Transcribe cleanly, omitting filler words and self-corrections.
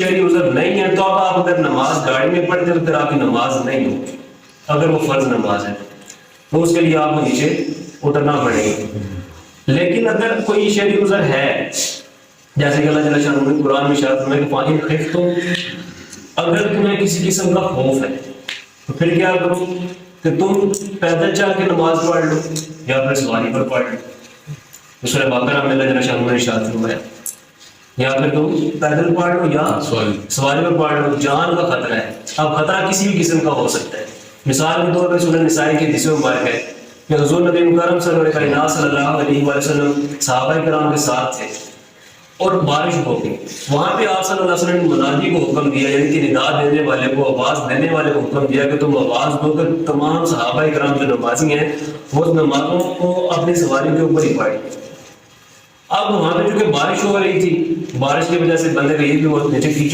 شہری عذر نہیں ہے تو اب آپ اگر نماز گاڑی میں پڑھتے تو پھر آپ کی نماز نہیں ہوگی، اگر وہ فرض نماز ہے تو اس کے لیے آپ کو نیچے اترنا پڑے گا۔ لیکن اگر کوئی شہری عذر ہے، جیسے کہ اللہ جل شانہ نے قرآن میں ارشاد فرمایا کہ فَإِنْ خِفْتُمْ، اگر تمہیں کسی قسم کا خوف ہے تو پھر کیا کرو کہ تم پیدل چل کے نماز پڑھ لو یا پھر سواری پر پڑھ لو۔ سورہ بقرہ میں اللہ جل شانہ نے ارشاد فرمایا یا پھر تم پیدل پڑھ لو یا سواری پر پڑھ لو، جان کا خطرہ ہے۔ اب خطرہ کسی بھی قسم کا ہو سکتا ہے، مثال کے طور پر سورہ نساء کی حدیث مبارک ہے کہ حضور نبی مکرم صلی اللہ علیہ وسلم صحابہ کرام کے ساتھ تھے اور بارش ہو گئی، وہاں پہ آپ صلی اللہ علیہ وسلم نے منادی کو حکم دیا، یعنی کہ ندا دینے والے کو، آواز دینے والے کو حکم دیا کہ تم آواز دو کر تمام صحابہ کرام جو نمازی ہیں وہ نمازوں کو اپنی سواری کے اوپر ہی پڑھیں۔ اب وہاں پہ چونکہ بارش ہو رہی تھی، بارش کی وجہ سے بندے کا یہ بھی بہت نیچے کیچڑ